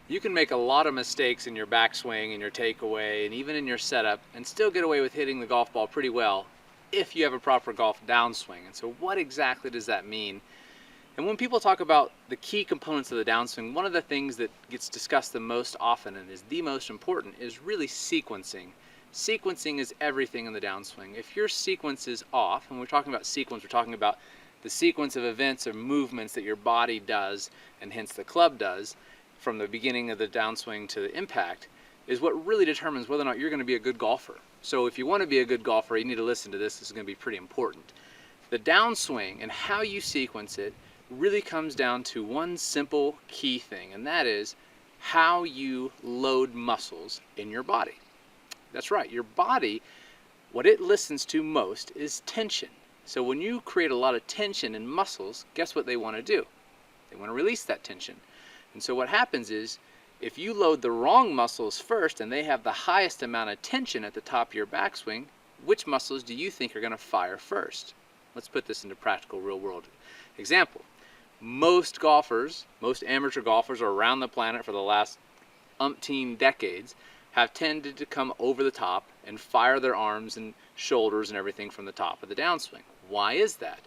You can make a lot of mistakes in your backswing, in your takeaway, and even in your setup, and still get away with hitting the golf ball pretty well if you have a proper golf downswing. And so what exactly does that mean? And when people talk about the key components of the downswing, one of the things that gets discussed the most often and is the most important is really sequencing. Sequencing is everything in the downswing. If your sequence is off, and we're talking about sequence, we're talking about the sequence of events or movements that your body does, and hence the club does, from the beginning of the downswing to the impact, is what really determines whether or not you're going to be a good golfer. So if you want to be a good golfer, you need to listen to this. This is going to be pretty important. The downswing and how you sequence it really comes down to one simple key thing, and that is how you load muscles in your body. That's right, your body, what it listens to most is tension. So when you create a lot of tension in muscles, guess what they want to do? They want to release that tension. And so what happens is, if you load the wrong muscles first and they have the highest amount of tension at the top of your backswing, which muscles do you think are going to fire first? Let's put this into practical real world example. Most golfers, most amateur golfers around the planet for the last umpteen decades have tended to come over the top and fire their arms and shoulders and everything from the top of the downswing. Why is that?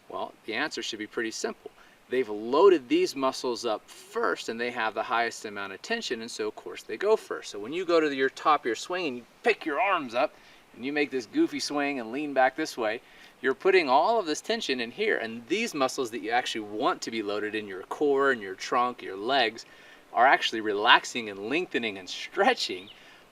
Well, the answer should be pretty simple. They've loaded these muscles up first and they have the highest amount of tension, and so of course they go first. So when you go to your top of your swing and you pick your arms up and you make this goofy swing and lean back this way, you're putting all of this tension in here, and these muscles that you actually want to be loaded in your core and your trunk, your legs, are actually relaxing and lengthening and stretching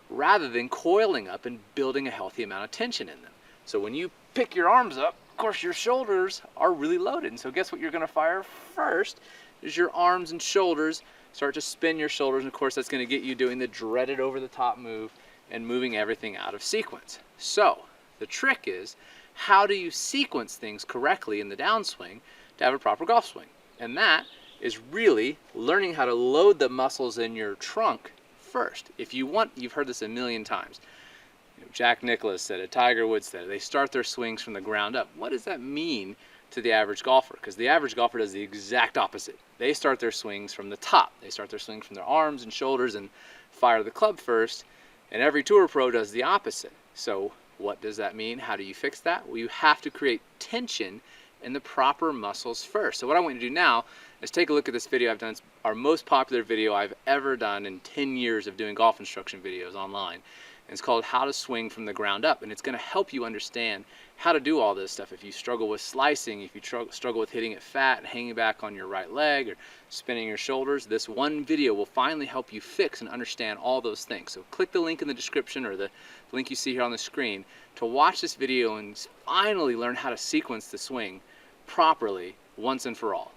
rather than coiling up and building a healthy amount of tension in them. So when you pick your arms up, of course your shoulders are really loaded, and so guess what you're going to fire first is your arms and shoulders. Start to spin your shoulders, and of course that's going to get you doing the dreaded over the top move and moving everything out of sequence. So the trick is, how do you sequence things correctly in the downswing to have a proper golf swing? And that is really learning how to load the muscles in your trunk first. If you want, you've heard this a million times. Jack Nicklaus said it, Tiger Woods said it, they start their swings from the ground up. What does that mean to the average golfer? Because the average golfer does the exact opposite. They start their swings from the top. They start their swings from their arms and shoulders and fire the club first, and every tour pro does the opposite. So what does that mean? How do you fix that? Well, you have to create tension in the proper muscles first. So what I want you to do now is take a look at this video I've done. It's our most popular video I've ever done in 10 years of doing golf instruction videos online. And it's called How to Swing from the Ground Up, and it's going to help you understand how to do all this stuff. If you struggle with slicing, if you struggle with hitting it fat and hanging back on your right leg or spinning your shoulders, this one video will finally help you fix and understand all those things. So click the link in the description or the link you see here on the screen to watch this video and finally learn how to sequence the swing properly once and for all.